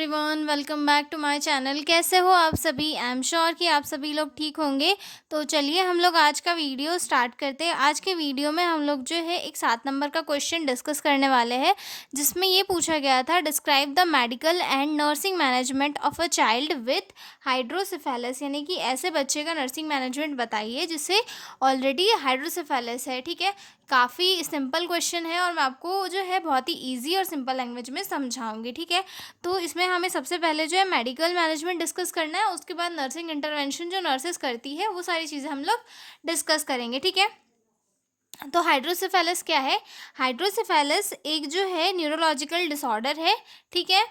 Everyone, welcome back to my channel. कैसे हो आप सभी? आई एम श्योर कि आप सभी लोग ठीक होंगे। तो चलिए हम लोग आज का वीडियो स्टार्ट करते हैं। आज के वीडियो में हम लोग जो है एक 7 नंबर का क्वेश्चन डिस्कस करने वाले हैं, जिसमें ये पूछा गया था, describe the medical and nursing management of a child with hydrocephalus. यानी कि ऐसे बच्चे का नर्सिंग मैनेजमेंट बताइए जिसे ऑलरेडी हाइड्रोसेफेलस है। ठीक है, काफ़ी सिंपल क्वेश्चन है और मैं आपको जो है बहुत ही ईजी और सिंपल लैंग्वेज में समझाऊंगी। ठीक है, तो इसमें हमें सबसे पहले जो है मेडिकल मैनेजमेंट डिस्कस करना है, उसके बाद नर्सिंग इंटरवेंशन जो नर्सेस करती है वो सारी चीज़ें हम लोग डिस्कस करेंगे। ठीक है, तो हाइड्रोसेफेलस क्या है? हाइड्रोसेफेलस एक जो है न्यूरोलॉजिकल डिसऑर्डर है। ठीक है,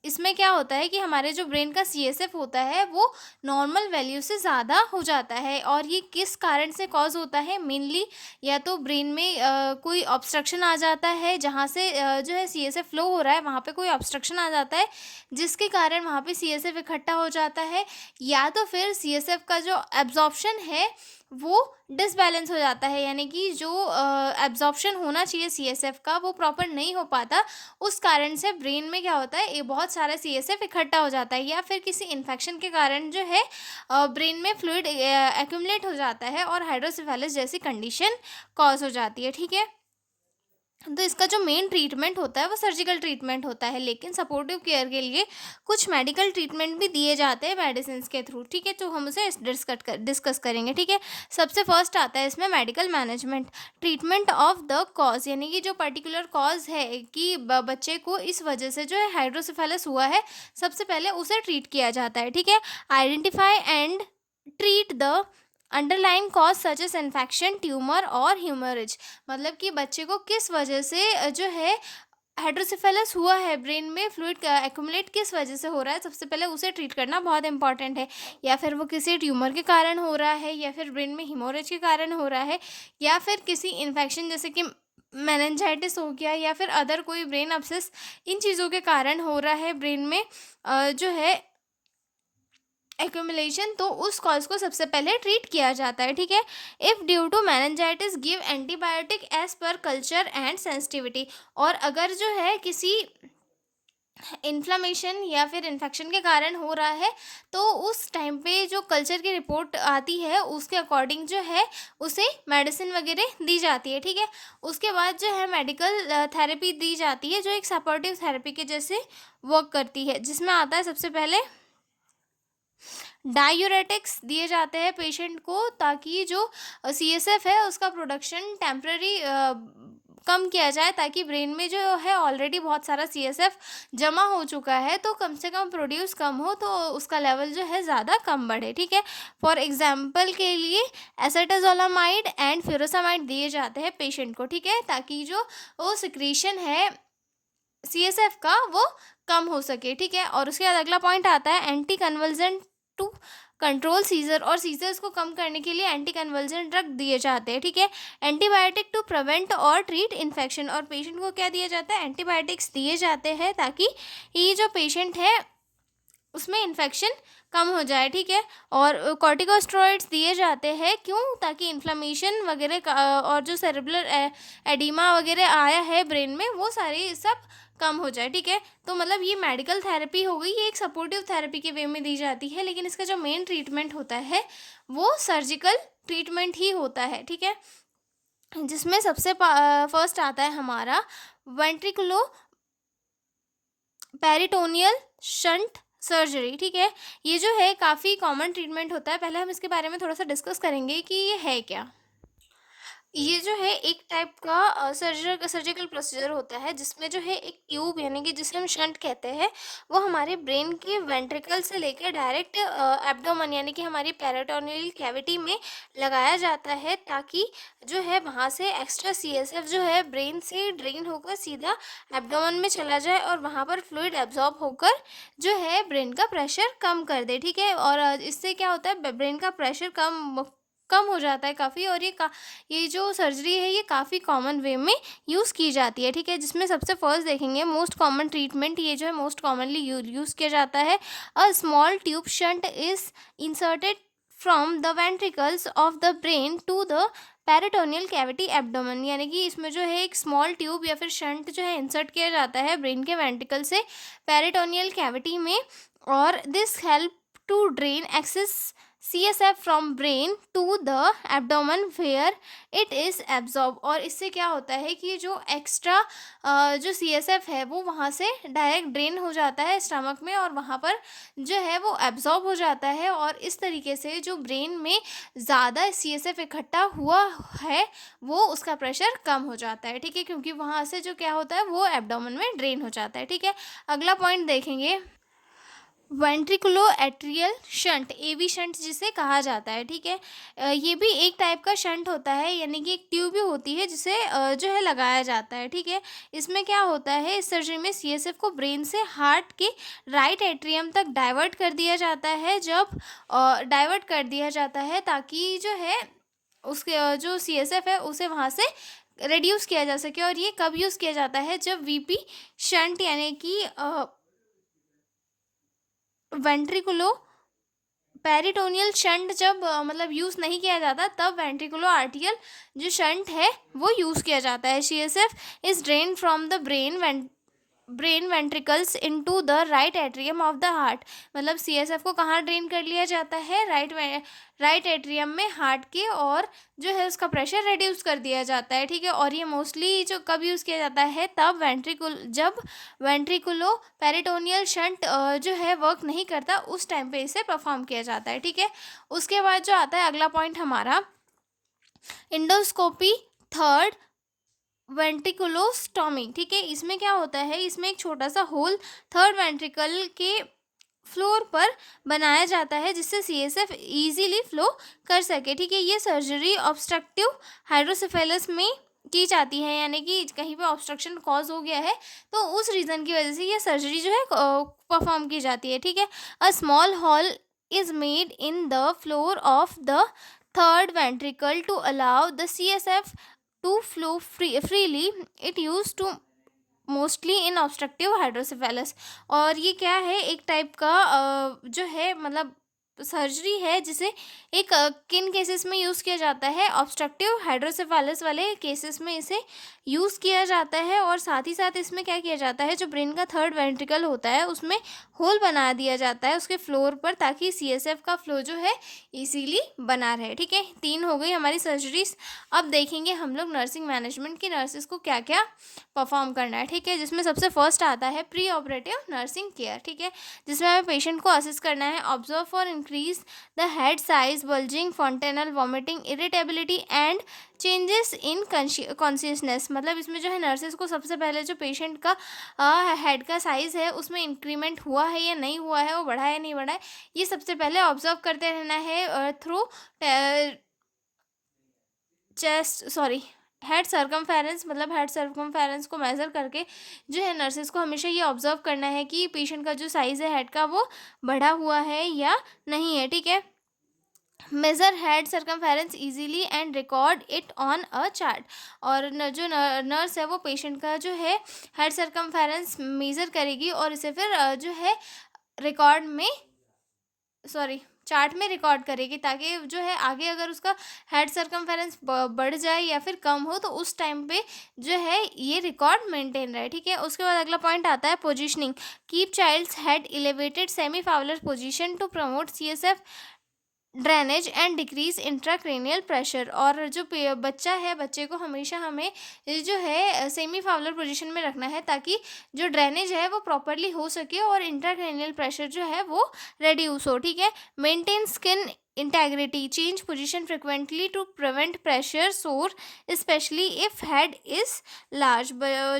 इसमें क्या होता है कि हमारे जो ब्रेन का सीएसएफ होता है वो नॉर्मल वैल्यू से ज़्यादा हो जाता है। और ये किस कारण से कॉज होता है? मेनली या तो ब्रेन में कोई ऑब्स्ट्रक्शन आ जाता है, जहाँ से जो है सीएसएफ फ्लो हो रहा है वहाँ पे कोई ऑब्स्ट्रक्शन आ जाता है, जिसके कारण वहाँ पे सीएसएफ इकट्ठा हो जाता है। या तो फिर सीएसएफ का जो एब्जॉर्प्शन है वो डिसबैलेंस हो जाता है, यानी कि जो एब्जॉर्प्शन होना चाहिए सीएसएफ का वो प्रॉपर नहीं हो पाता। उस कारण से ब्रेन में क्या होता है, ये बहुत सारा सीएसएफ इकट्ठा हो जाता है, या फिर किसी इन्फेक्शन के कारण जो है ब्रेन में फ्लूइड एक्यूमुलेट हो जाता है और हाइड्रोसेफेलस जैसी कंडीशन कॉज हो जाती है। ठीक है, तो इसका जो मेन ट्रीटमेंट होता है वो सर्जिकल ट्रीटमेंट होता है, लेकिन सपोर्टिव केयर के लिए कुछ मेडिकल ट्रीटमेंट भी दिए जाते हैं मेडिसिन के थ्रू। ठीक है, तो हम उसे डिस्कस करेंगे। ठीक है, सबसे फर्स्ट आता है इसमें medical management, treatment of the cause, यानी कि जो पर्टिकुलर कॉज है कि बच्चे को इस वजह से जो है हाइड्रोसेफेलस हुआ है, सबसे पहले उसे ट्रीट किया जाता है। ठीक है, identify and treat the underline cause such as infection, tumour और ह्यूमरेज। मतलब कि बच्चे को किस वजह से जो है हाइड्रोसेफेलस हुआ है, ब्रेन में फ्लूइड एक्यूमुलेट किस वजह से हो रहा है, सबसे पहले उसे ट्रीट करना बहुत इंपॉर्टेंट है। या फिर वो किसी ट्यूमर के कारण हो रहा है, या फिर ब्रेन में हीमोरेज के कारण हो रहा है, या फिर किसी इन्फेक्शन जैसे कि मेनिंजाइटिस हो गया, या फिर अदर कोई ब्रेन अब्सेस, इन चीज़ों के कारण हो रहा है ब्रेन में जो है एक्यूमुलेशन, तो उस कॉज को सबसे पहले ट्रीट किया जाता है। ठीक है, if due to meningitis give antibiotic as per culture and sensitivity. और अगर जो है किसी इन्फ्लामेशन या फिर इन्फेक्शन के कारण हो रहा है, तो उस टाइम पे जो कल्चर की रिपोर्ट आती है उसके अकॉर्डिंग जो है उसे मेडिसिन वगैरह दी जाती है। ठीक है, उसके बाद जो है मेडिकल थेरेपी दी जाती है, जो एक सपोर्टिव थेरेपी के जैसे वर्क करती है, जिसमें आता है सबसे पहले डायूरेटिक्स दिए जाते हैं पेशेंट को, ताकि जो सीएसएफ है उसका प्रोडक्शन टेम्पररी कम किया जाए, ताकि ब्रेन में जो है ऑलरेडी बहुत सारा सीएसएफ जमा हो चुका है, तो कम से कम प्रोड्यूस कम हो, तो उसका लेवल जो है ज़्यादा कम बढ़े। ठीक है, फॉर एग्जांपल के लिए एसेटाजोलामाइड एंड फ्यूरोसामाइड दिए जाते हैं पेशेंट को। ठीक है, ताकि जो वो सिक्रीशन है सीएसएफ का वो कम हो सके। ठीक है, और उसके बाद अगला पॉइंट आता है anti convulsant to control scissor, और सीजर्स को कम करने के लिए एंटी कन्वल्जेंट ड्रग दिए जाते हैं। ठीक है, एंटीबायोटिक टू प्रिवेंट और ट्रीट इन्फेक्शन, और पेशेंट को क्या दिया जाता है? एंटीबायोटिक्स दिए जाते हैं, ताकि ये जो पेशेंट है उसमें इन्फेक्शन कम हो जाए। ठीक है, और कॉर्टिकोस्टेरॉइड्स दिए जाते हैं, क्यों? ताकि इन्फ्लेमेशन वगैरह और जो सेरेब्रल एडिमा वगैरह आया है ब्रेन में, वो सारी सब कम हो जाए। ठीक है, तो मतलब ये मेडिकल थेरेपी हो गई, ये एक सपोर्टिव थेरेपी के वे में दी जाती है, लेकिन इसका जो मेन ट्रीटमेंट होता है वो सर्जिकल ट्रीटमेंट ही होता है। ठीक है, जिसमें सबसे फर्स्ट आता है हमारा वेंट्रिकुलो पेरिटोनियल शंट सर्जरी। ठीक है, ये जो है काफ़ी कॉमन ट्रीटमेंट होता है। पहले हम इसके बारे में थोड़ा सा डिस्कस करेंगे कि ये है क्या। ये जो है एक टाइप का सर्जिकल प्रोसीजर होता है, जिसमें जो है एक ट्यूब, यानी कि जिसे हम शंट कहते हैं, वो हमारे ब्रेन के वेंट्रिकल से लेकर डायरेक्ट एब्डोमेन, यानी कि हमारी पेरिटोनियल कैविटी में लगाया जाता है, ताकि जो है वहाँ से एक्स्ट्रा सीएसएफ जो है ब्रेन से ड्रेन होकर सीधा एब्डोमेन में चला जाए, और वहाँ पर फ्लूइड एब्जॉर्ब होकर जो है ब्रेन का प्रेशर कम कर दे। ठीक है, और इससे क्या होता है, ब्रेन का प्रेशर कम कम हो जाता है काफ़ी, और ये जो सर्जरी है ये काफ़ी कॉमन वे में यूज़ की जाती है। ठीक है, जिसमें सबसे फर्स्ट देखेंगे मोस्ट कॉमन ट्रीटमेंट, ये जो है मोस्ट कॉमनली यूज़ किया जाता है। A small tube shunt is inserted from the ventricles of the brain to the peritoneal cavity abdomen, यानी कि इसमें जो है एक स्मॉल ट्यूब या फिर शंट जो है इंसर्ट किया जाता है ब्रेन के वेंट्रिकल से पेरिटोनियल कैविटी में, और this help to drain excess CSF from brain to the abdomen where it is absorb. और इससे क्या होता है कि जो एक्स्ट्रा जो CSF है वो वहाँ से डायरेक्ट ड्रेन हो जाता है स्टमक में, और वहाँ पर जो है वो एब्जॉर्ब हो जाता है, और इस तरीके से जो ब्रेन में ज़्यादा CSF इकट्ठा हुआ है वो उसका प्रेशर कम हो जाता है, ठीक है, क्योंकि वहाँ से जो क्या होता है वो एब्डोमेन में ड्रेन हो जाता है, ठीक है। अगला पॉइंट देखेंगे, वेंट्रिकुलो एट्रियल शंट, AV शंट जिसे कहा जाता है, ठीक है। ये भी एक टाइप का शंट होता है, यानी कि एक ट्यूब भी होती है जिसे जो है लगाया जाता है, ठीक है। इसमें क्या होता है, इस सर्जरी में CSF को ब्रेन से हार्ट के राइट एट्रियम तक डाइवर्ट कर दिया जाता है, जब डाइवर्ट कर दिया जाता है ताकि जो है उसके जो CSF है उसे वहाँ से रिड्यूस किया जा सके। और ये कब यूज़ किया जाता है, जब VP शंट यानी कि वेंट्रिकुलो पेरिटोनियल शंट जब मतलब यूज़ नहीं किया जाता, तब वेंट्रिकुलो आर्टियल जो शंट है वो यूज़ किया जाता है। CSF is drain from the brain ventricles into the right atrium of the heart, मतलब CSF को कहाँ ड्रेन कर लिया जाता है, राइट एट्रियम में हार्ट के, और जो है उसका प्रेशर रिड्यूस कर दिया जाता है, ठीक है। और ये मोस्टली जो कब यूज़ किया जाता है, तब जब वेंट्रिकुलो पेरिटोनियल शंट जो है वर्क नहीं करता, उस टाइम पे इसे परफॉर्म किया जाता है, ठीक है। उसके बाद जो आता है अगला पॉइंट हमारा, इंडोस्कोपी थर्ड वेंट्रिकुलोस्टॉमी, ठीक है। इसमें क्या होता है, इसमें एक छोटा सा होल थर्ड वेंट्रिकल के फ्लोर पर बनाया जाता है जिससे CSF इजीली फ्लो कर सके, ठीक है। ये सर्जरी ऑब्स्ट्रक्टिव हाइड्रोसेफेलस में की जाती है, यानी कि कहीं पे ऑब्स्ट्रक्शन कॉज हो गया है तो उस रीज़न की वजह से ये सर्जरी जो है परफॉर्म की जाती है, ठीक है। A small hole is made in the floor of the third ventricle to allow the CSF to flow freely. It used to mostly in obstructive hydrocephalus. और ये क्या है, एक टाइप का जो है मतलब सर्जरी है जिसे एक किन केसेस में यूज़ किया जाता है, ऑब्स्ट्रक्टिव हाइड्रोसेफेलस वाले केसेस में इसे यूज़ किया जाता है। और साथ ही साथ इसमें क्या किया जाता है, जो ब्रेन का थर्ड वेंट्रिकल होता है उसमें होल बना दिया जाता है उसके फ्लोर पर, ताकि CSF का फ्लो जो है इजीली बना रहे, ठीक है। 3 हो गई हमारी सर्जरीज। अब देखेंगे हम लोग नर्सिंग मैनेजमेंट की नर्सिस को क्या क्या परफॉर्म करना है, ठीक है। जिसमें सबसे फर्स्ट आता है प्री ऑपरेटिव नर्सिंग केयर, ठीक है, जिसमें हमें पेशेंट को असिस्ट करना है, observe for increase the head size, bulging, fontanelle vomiting, irritability and changes in consciousness. मतलब इसमें जो है नर्सेज को सबसे पहले जो पेशेंट का हेड का साइज़ है उसमें इंक्रीमेंट हुआ है या नहीं हुआ है, वो बढ़ा है या नहीं बढ़ा है, ये सबसे पहले ऑब्जर्व करते रहना है थ्रू हेड सर्कमफेरेंस, मतलब हेड सर्कमफेरेंस को मेज़र करके जो है नर्सेज को हमेशा ये ऑब्जर्व करना है कि पेशेंट का जो साइज़ है हेड का वो बढ़ा हुआ है या नहीं है, ठीक है। Measure head circumference easily and record it on a chart. और जो नर्स है वो पेशेंट का जो है हेड सर्कमफेरेंस मेज़र करेगी और इसे फिर जो है रिकॉर्ड में चार्ट में रिकॉर्ड करेगी, ताकि जो है आगे अगर उसका हेड सर्कमफेरेंस बढ़ जाए या फिर कम हो तो उस टाइम पे जो है ये रिकॉर्ड मेंटेन रहे, ठीक है। उसके बाद अगला पॉइंट आता है positioning, keep child's head elevated semi Fowler position to promote CSF drainage and decrease intracranial pressure. और जो बच्चा है, बच्चे को हमेशा हमें जो है सेमी फाउलर पोजीशन में रखना है, ताकि जो ड्रेनेज है वो प्रॉपरली हो सके और इंट्राक्रेनियल प्रेशर जो है वो रिड्यूस हो, ठीक है। Maintain skin integrity, change position frequently to prevent pressure sore, especially if head is large.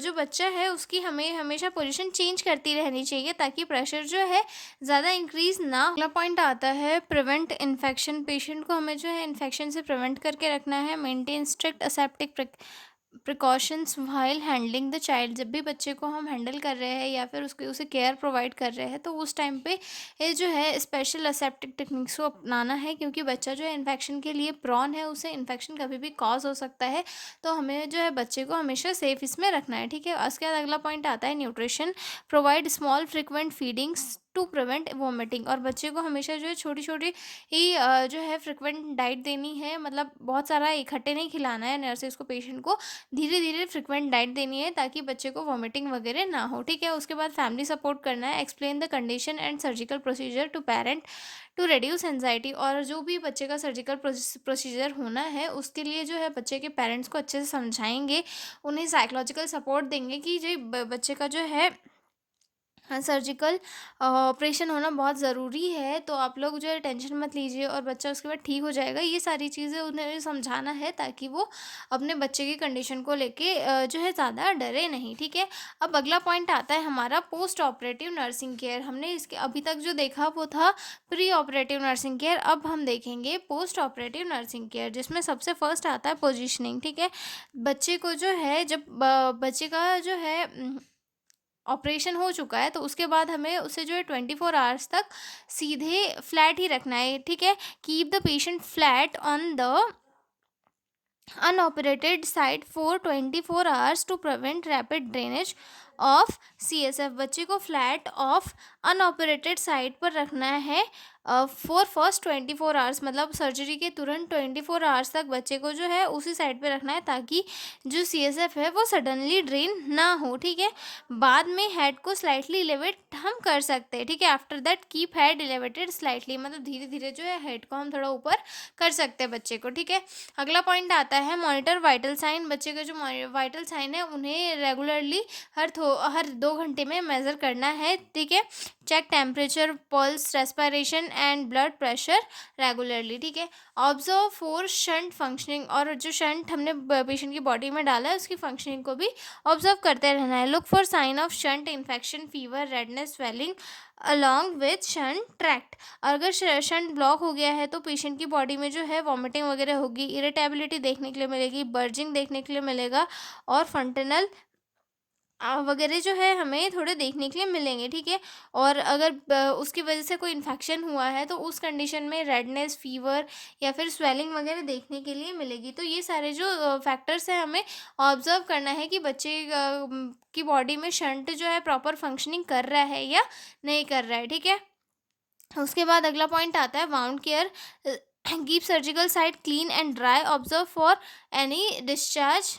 जो बच्चा है उसकी हमें हमेशा पोजीशन चेंज करती रहनी चाहिए ताकि प्रेशर जो है ज़्यादा इंक्रीज ना। अगला पॉइंट आता है प्रिवेंट इन्फेक्शन, पेशेंट को हमें जो है इन्फेक्शन से प्रिवेंट करके रखना है। Maintain strict aseptic precautions while handling the child, जब भी बच्चे को हम हैंडल कर रहे हैं या फिर उसे केयर प्रोवाइड कर रहे हैं तो उस टाइम पे ये जो है स्पेशल असेप्टिक टेक्निक्स को अपनाना है, क्योंकि बच्चा जो है इन्फेक्शन के लिए प्रॉन है, उसे इन्फेक्शन कभी भी कॉज हो सकता है, तो हमें जो है बच्चे को हमेशा सेफ इसमें रखना है, ठीक है। उसके बाद अगला पॉइंट आता है nutrition, provide small frequent feedings to prevent vomiting. और बच्चे को हमेशा जो है छोटी छोटी ही जो है फ्रिक्वेंट डाइट देनी है, मतलब बहुत सारा इकट्ठे नहीं खिलाना है नर्सेज को पेशेंट को, धीरे धीरे फ्रिक्वेंट डाइट देनी है ताकि बच्चे को वॉमिटिंग वगैरह ना हो, ठीक है। उसके बाद फैमिली सपोर्ट करना है, explain the condition and surgical procedure to parent to reduce anxiety. और जो भी बच्चे का सर्जिकल प्रोसीजर होना है उसके लिए जो है बच्चे के पेरेंट्स को अच्छे से समझाएंगे, उन्हें साइकोलॉजिकल सपोर्ट देंगे कि जो बच्चे का जो है सर्जिकल ऑपरेशन होना बहुत ज़रूरी है, तो आप लोग जो है टेंशन मत लीजिए और बच्चा उसके बाद ठीक हो जाएगा। ये सारी चीज़ें उन्हें समझाना है ताकि वो अपने बच्चे की कंडीशन को लेके जो है ज़्यादा डरे नहीं, ठीक है। अब अगला पॉइंट आता है हमारा पोस्ट ऑपरेटिव नर्सिंग केयर। हमने इसके अभी तक जो देखा वो था प्री ऑपरेटिव नर्सिंग केयर, अब हम देखेंगे पोस्ट ऑपरेटिव नर्सिंग केयर, जिसमें सबसे फर्स्ट आता है पोजिशनिंग, ठीक है। बच्चे को जो है जब बच्चे का जो है ऑपरेशन हो चुका है तो उसके बाद हमें उसे जो है 24 आवर्स तक सीधे फ्लैट ही रखना है, ठीक है। Keep the patient flat on the unoperated side for 24 hours to prevent rapid drainage of CSF। बच्चे को फ्लैट ऑफ अनऑपरेटेड साइड पर रखना है फॉर फर्स्ट 24 आवर्स, मतलब सर्जरी के तुरंत 24 आवर्स तक बच्चे को जो है उसी साइड पे रखना है ताकि जो CSF है वो सडनली ड्रेन ना हो, ठीक है। बाद में हेड को स्लाइटली एलिवेट हम कर सकते हैं, ठीक है। After that keep head elevated slightly, मतलब धीरे धीरे जो है हेड को हम थोड़ा ऊपर कर सकते हैं बच्चे को, ठीक है। अगला पॉइंट आता है मॉनिटर वाइटल साइन। बच्चे का जो वाइटल साइन है उन्हें रेगुलरली हर 2 घंटे में मेज़र करना है, ठीक है। Check temperature, pulse, respiration and blood pressure regularly, ठीक है। ऑब्जर्व फॉर शंट फंक्शनिंग, और जो शंट हमने पेशेंट की बॉडी में डाला है उसकी फंक्शनिंग को भी ऑब्जर्व करते रहना है। Look for sign of shunt infection, fever, redness, swelling along with shunt tract. अगर शंट ब्लॉक हो गया है तो पेशेंट की बॉडी में जो है वॉमिटिंग वगैरह होगी, इरिटेबिलिटी देखने के लिए मिलेगी, बर्जिंग देखने के लिए मिलेगा और फंटनल वगैरह जो है हमें थोड़े देखने के लिए मिलेंगे, ठीक है। और अगर उसकी वजह से कोई इन्फेक्शन हुआ है तो उस कंडीशन में रेडनेस, फीवर या फिर स्वेलिंग वगैरह देखने के लिए मिलेगी। तो ये सारे जो फैक्टर्स हैं हमें ऑब्जर्व करना है कि बच्चे की बॉडी में शंट जो है प्रॉपर फंक्शनिंग कर रहा है या नहीं कर रहा है, ठीक है। उसके बाद अगला पॉइंट आता है wound care. Keep surgical site clean and dry, observe for any discharge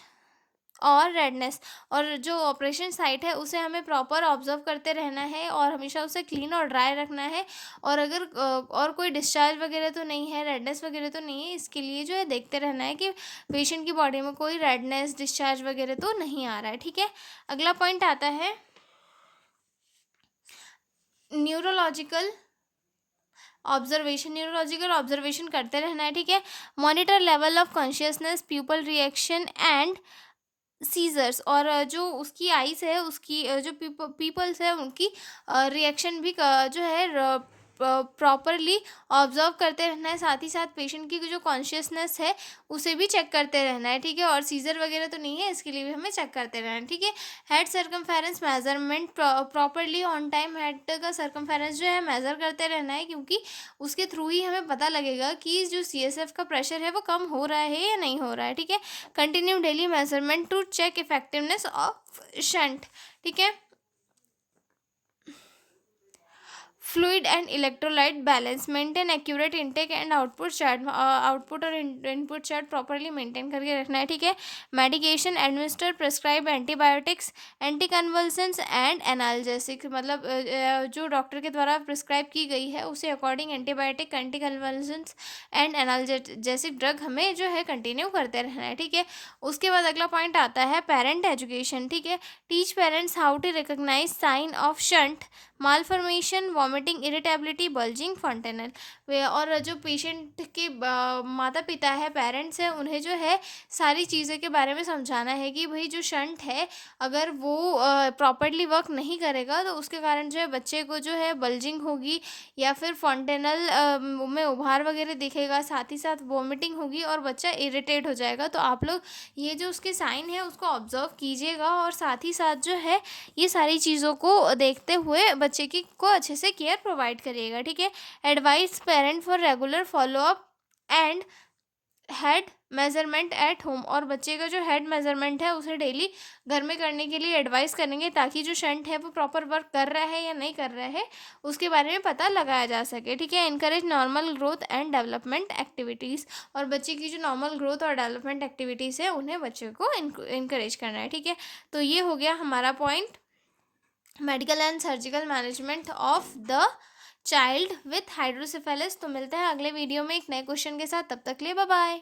और रेडनेस। और जो ऑपरेशन साइट है उसे हमें प्रॉपर ऑब्जर्व करते रहना है और हमेशा उसे क्लीन और ड्राई रखना है। और अगर और कोई डिस्चार्ज वगैरह तो नहीं है, रेडनेस वगैरह तो नहीं है, इसके लिए जो है देखते रहना है कि पेशेंट की बॉडी में कोई रेडनेस, डिस्चार्ज वगैरह तो नहीं आ रहा है, ठीक है। अगला पॉइंट आता है न्यूरोलॉजिकल ऑब्जर्वेशन करते रहना है, ठीक है। Monitor level of consciousness, pupil reaction and seizures. और जो उसकी आइस है उसकी जो पीपल्स है उनकी रिएक्शन भी जो है प्रॉपरली ऑब्जर्व करते रहना है। साथ ही साथ पेशेंट की जो कॉन्शियसनेस है उसे भी चेक करते रहना है, ठीक है। और सीजर वगैरह तो नहीं है, इसके लिए भी हमें चेक करते रहना है, ठीक है। Head circumference measurement properly on time head का सर्कमफेरेंस जो है मेज़र करते रहना है, क्योंकि उसके थ्रू ही हमें पता लगेगा कि जो CSF का प्रेशर है वो कम हो रहा है या नहीं हो रहा है, ठीक है। Continue daily measurement to check effectiveness of shunt, ठीक है। Fluid and electrolyte balance, maintain accurate intake and output chart, output और इनपुट चार्ट प्रॉपरली मेंटेन करके रखना है, ठीक है। Medication administer, prescribe antibiotics, anti convulsants and analgesic, मतलब जो डॉक्टर के द्वारा प्रिस्क्राइब की गई है उसे according antibiotic, anti convulsants and analgesic drug हमें जो है कंटिन्यू करते रहना है, ठीक है। उसके बाद अगला पॉइंट आता है पेरेंट एजुकेशन, ठीक है। Teach parents how to recognise sign of shunt, malformation, vomiting, irritability, bulging, fontanelle. और जो पेशेंट के माता पिता है, पेरेंट्स हैं, उन्हें जो है सारी चीज़ों के बारे में समझाना है कि भाई जो शंट है अगर वो प्रॉपरली वर्क नहीं करेगा तो उसके कारण जो है बच्चे को जो है बल्जिंग होगी या फिर फंटेनल में उभार वगैरह दिखेगा, साथ ही साथ वॉमिटिंग होगी और बच्चा इरिटेट हो जाएगा। तो आप लोग ये जो उसके साइन है उसको ऑब्जर्व कीजिएगा और साथ ही साथ जो है ये सारी चीज़ों को देखते हुए बच्चे की को अच्छे से केयर प्रोवाइड करिएगा, ठीक है। Advice parent for regular follow up and head measurement at home, और बच्चे का जो हेड मेजरमेंट है उसे डेली घर में करने के लिए एडवाइस करेंगे, ताकि जो शंट है वो प्रॉपर वर्क कर रहा है या नहीं कर रहा है उसके बारे में पता लगाया जा सके, ठीक है। Encourage normal growth and development activities, और बच्चे की जो नॉर्मल ग्रोथ और डेवलपमेंट एक्टिविटीज़ है उन्हें बच्चे को इनकरेज करना है, ठीक है। तो ये हो गया हमारा point, medical and surgical management of the child with hydrocephalus. तो मिलते हैं अगले वीडियो में एक नए क्वेश्चन के साथ, तब तक के लिए बाय बाय।